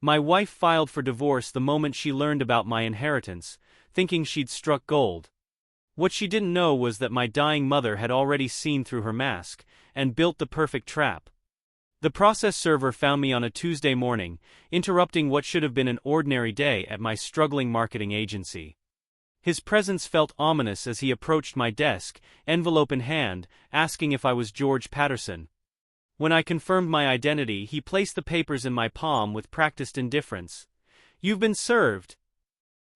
My wife filed for divorce the moment she learned about my inheritance, thinking she'd struck gold. What she didn't know was that my dying mother had already seen through her mask and built the perfect trap. The process server found me on a Tuesday morning, interrupting what should have been an ordinary day at my struggling marketing agency. His presence felt ominous as he approached my desk, envelope in hand, asking if I was George Patterson. When I confirmed my identity, he placed the papers in my palm with practiced indifference. "You've been served."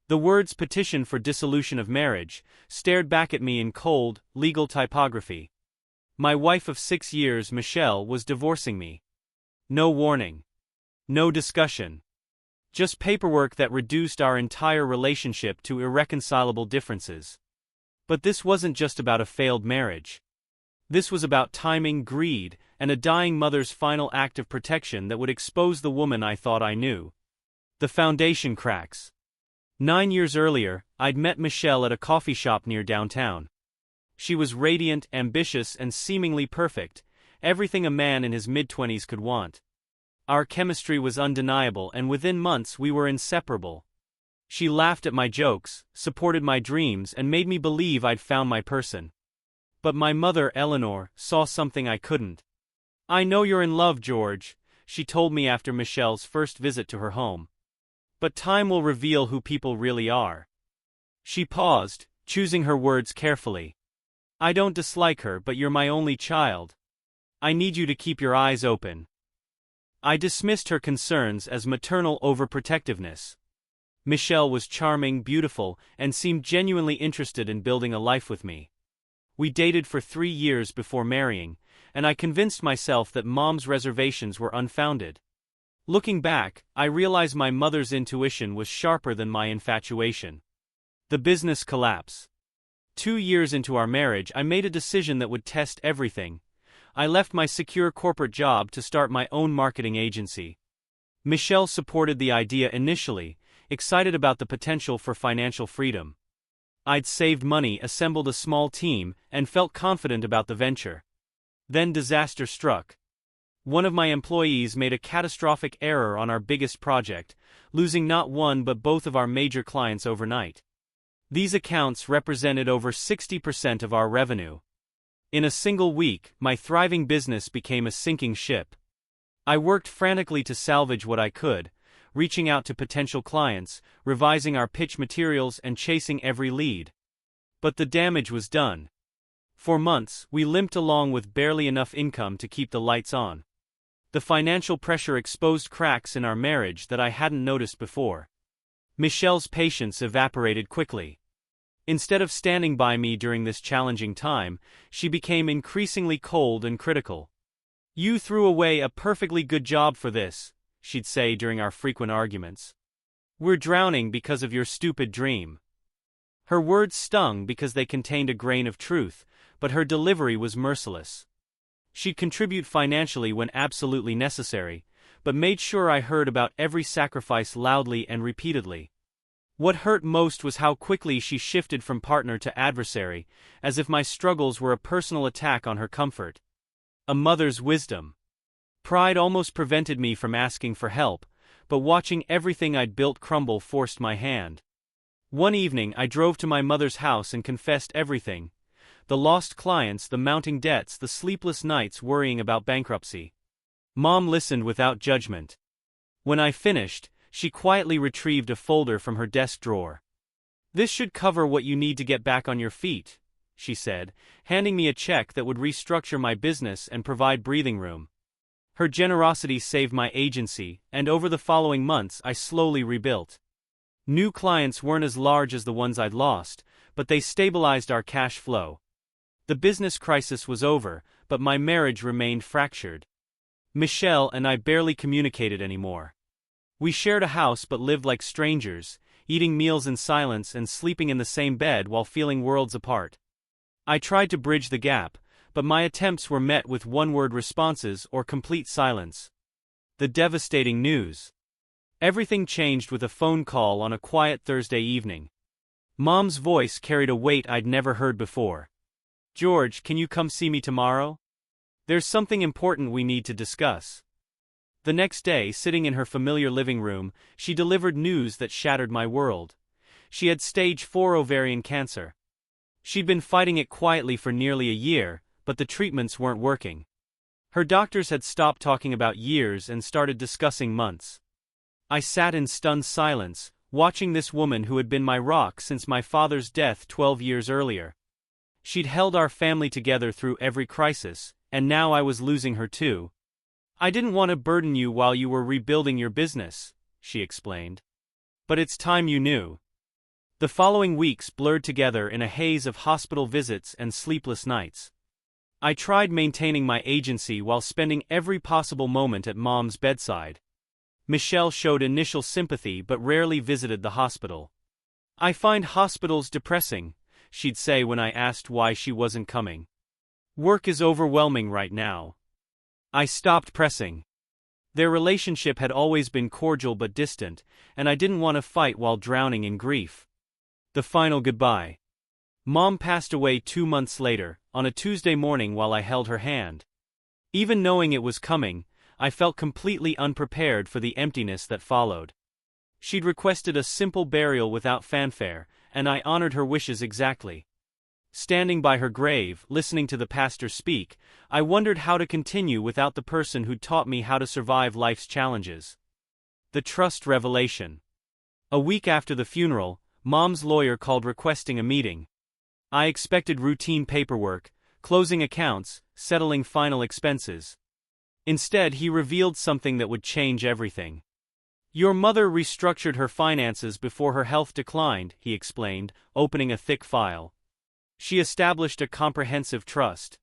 The words "petition for dissolution of marriage" stared back at me in cold, legal typography. My wife of 6 years, Michelle, was divorcing me. No warning. No discussion. Just paperwork that reduced our entire relationship to irreconcilable differences. But this wasn't just about a failed marriage. This was about timing, greed, and a dying mother's final act of protection that would expose the woman I thought I knew. The foundation cracks. 9 years earlier, I'd met Michelle at a coffee shop near downtown. She was radiant, ambitious, and seemingly perfect, everything a man in his mid-20s could want. Our chemistry was undeniable, and within months we were inseparable. She laughed at my jokes, supported my dreams, and made me believe I'd found my person. But my mother, Eleanor, saw something I couldn't. "I know you're in love, George," she told me after Michelle's first visit to her home. "But time will reveal who people really are." She paused, choosing her words carefully. "I don't dislike her, but you're my only child. I need you to keep your eyes open." I dismissed her concerns as maternal overprotectiveness. Michelle was charming, beautiful, and seemed genuinely interested in building a life with me. We dated for 3 years before marrying, and I convinced myself that Mom's reservations were unfounded. Looking back, I realize my mother's intuition was sharper than my infatuation. The business collapse. 2 years into our marriage, I made a decision that would test everything. I left my secure corporate job to start my own marketing agency. Michelle supported the idea initially, excited about the potential for financial freedom. I'd saved money, assembled a small team, and felt confident about the venture. Then disaster struck. One of my employees made a catastrophic error on our biggest project, losing not one but both of our major clients overnight. These accounts represented over 60% of our revenue. In a single week, my thriving business became a sinking ship. I worked frantically to salvage what I could, reaching out to potential clients, revising our pitch materials, and chasing every lead. But the damage was done. For months, we limped along with barely enough income to keep the lights on. The financial pressure exposed cracks in our marriage that I hadn't noticed before. Michelle's patience evaporated quickly. Instead of standing by me during this challenging time, she became increasingly cold and critical. "You threw away a perfectly good job for this," she'd say during our frequent arguments. "We're drowning because of your stupid dream." Her words stung because they contained a grain of truth, but her delivery was merciless. She'd contribute financially when absolutely necessary, but made sure I heard about every sacrifice loudly and repeatedly. What hurt most was how quickly she shifted from partner to adversary, as if my struggles were a personal attack on her comfort. A mother's wisdom. Pride almost prevented me from asking for help, but watching everything I'd built crumble forced my hand. One evening I drove to my mother's house and confessed everything. The lost clients, the mounting debts, the sleepless nights worrying about bankruptcy. Mom listened without judgment. When I finished, she quietly retrieved a folder from her desk drawer. "This should cover what you need to get back on your feet," she said, handing me a check that would restructure my business and provide breathing room. Her generosity saved my agency, and over the following months I slowly rebuilt. New clients weren't as large as the ones I'd lost, but they stabilized our cash flow. The business crisis was over, but my marriage remained fractured. Michelle and I barely communicated anymore. We shared a house but lived like strangers, eating meals in silence and sleeping in the same bed while feeling worlds apart. I tried to bridge the gap, but my attempts were met with one-word responses or complete silence. The devastating news. Everything changed with a phone call on a quiet Thursday evening. Mom's voice carried a weight I'd never heard before. "George, can you come see me tomorrow? There's something important we need to discuss." The next day, sitting in her familiar living room, she delivered news that shattered my world. She had stage 4 ovarian cancer. She'd been fighting it quietly for nearly a year, but the treatments weren't working. Her doctors had stopped talking about years and started discussing months. I sat in stunned silence, watching this woman who had been my rock since my father's death 12 years earlier. She'd held our family together through every crisis, and now I was losing her too. "I didn't want to burden you while you were rebuilding your business," she explained. "But it's time you knew." The following weeks blurred together in a haze of hospital visits and sleepless nights. I tried maintaining my agency while spending every possible moment at Mom's bedside. Michelle showed initial sympathy but rarely visited the hospital. "I find hospitals depressing," she'd say when I asked why she wasn't coming. "Work is overwhelming right now." I stopped pressing. Their relationship had always been cordial but distant, and I didn't want to fight while drowning in grief. The final goodbye. Mom passed away 2 months later, on a Tuesday morning while I held her hand. Even knowing it was coming, I felt completely unprepared for the emptiness that followed. She'd requested a simple burial without fanfare, and I honored her wishes exactly. Standing by her grave, listening to the pastor speak, I wondered how to continue without the person who'd taught me how to survive life's challenges. The trust revelation. A week after the funeral, Mom's lawyer called requesting a meeting. I expected routine paperwork, closing accounts, settling final expenses. Instead, he revealed something that would change everything. "Your mother restructured her finances before her health declined," he explained, opening a thick file. "She established a comprehensive trust."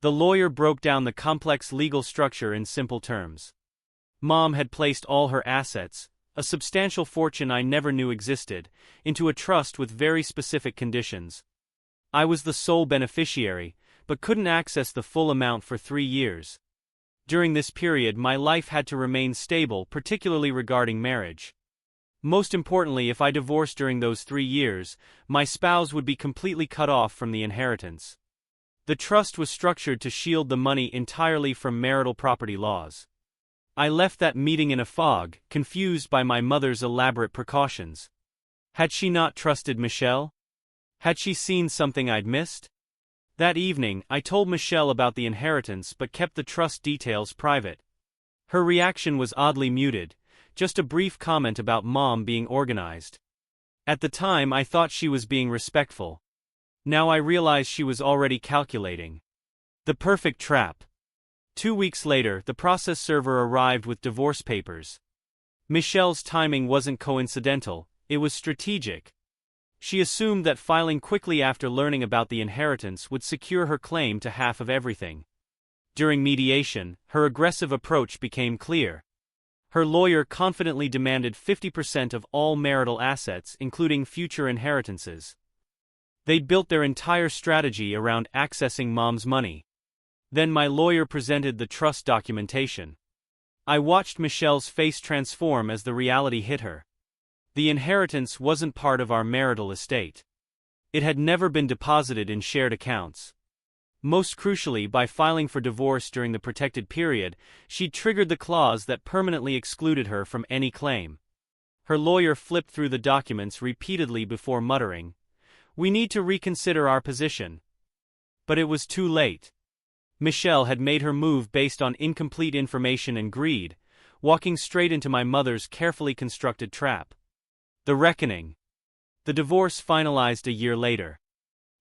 The lawyer broke down the complex legal structure in simple terms. Mom had placed all her assets, a substantial fortune I never knew existed, into a trust with very specific conditions. I was the sole beneficiary, but couldn't access the full amount for 3 years. During this period, my life had to remain stable, particularly regarding marriage. Most importantly, if I divorced during those 3 years, my spouse would be completely cut off from the inheritance. The trust was structured to shield the money entirely from marital property laws. I left that meeting in a fog, confused by my mother's elaborate precautions. Had she not trusted Michelle? Had she seen something I'd missed? That evening, I told Michelle about the inheritance but kept the trust details private. Her reaction was oddly muted, just a brief comment about Mom being organized. At the time, I thought she was being respectful. Now I realize she was already calculating. The perfect trap. 2 weeks later, the process server arrived with divorce papers. Michelle's timing wasn't coincidental, it was strategic. She assumed that filing quickly after learning about the inheritance would secure her claim to half of everything. During mediation, her aggressive approach became clear. Her lawyer confidently demanded 50% of all marital assets, including future inheritances. They'd built their entire strategy around accessing Mom's money. Then my lawyer presented the trust documentation. I watched Michelle's face transform as the reality hit her. The inheritance wasn't part of our marital estate. It had never been deposited in shared accounts. Most crucially, by filing for divorce during the protected period, she'd triggered the clause that permanently excluded her from any claim. Her lawyer flipped through the documents repeatedly before muttering, "We need to reconsider our position." But it was too late. Michelle had made her move based on incomplete information and greed, walking straight into my mother's carefully constructed trap. The reckoning. The divorce finalized a year later.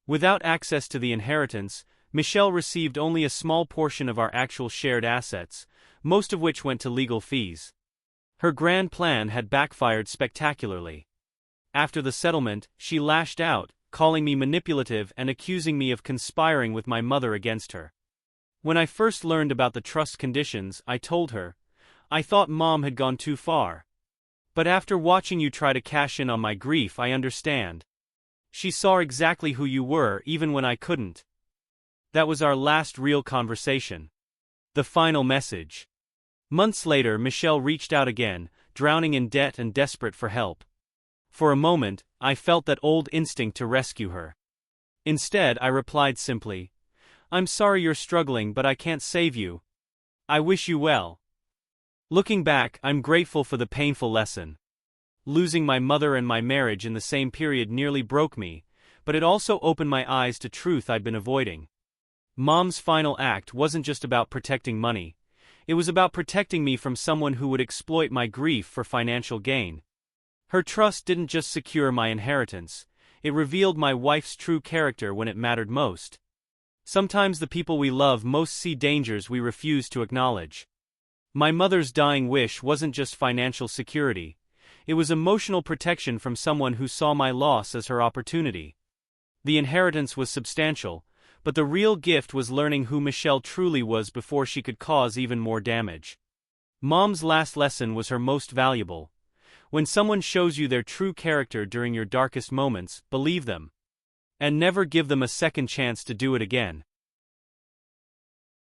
Without access to the inheritance, Michelle received only a small portion of our actual shared assets, most of which went to legal fees. Her grand plan had backfired spectacularly. After the settlement, she lashed out, calling me manipulative and accusing me of conspiring with my mother against her. When I first learned about the trust conditions, I told her, "I thought Mom had gone too far. But after watching you try to cash in on my grief, I understand. She saw exactly who you were even when I couldn't." That was our last real conversation. The final message. Months later, Michelle reached out again, drowning in debt and desperate for help. For a moment, I felt that old instinct to rescue her. Instead, I replied simply, "I'm sorry you're struggling, but I can't save you. I wish you well." Looking back, I'm grateful for the painful lesson. Losing my mother and my marriage in the same period nearly broke me, but it also opened my eyes to truth I'd been avoiding. Mom's final act wasn't just about protecting money. It was about protecting me from someone who would exploit my grief for financial gain. Her trust didn't just secure my inheritance, it revealed my wife's true character when it mattered most. Sometimes the people we love most see dangers we refuse to acknowledge. My mother's dying wish wasn't just financial security. It was emotional protection from someone who saw my loss as her opportunity. The inheritance was substantial, but the real gift was learning who Michelle truly was before she could cause even more damage. Mom's last lesson was her most valuable. When someone shows you their true character during your darkest moments, believe them. And never give them a second chance to do it again.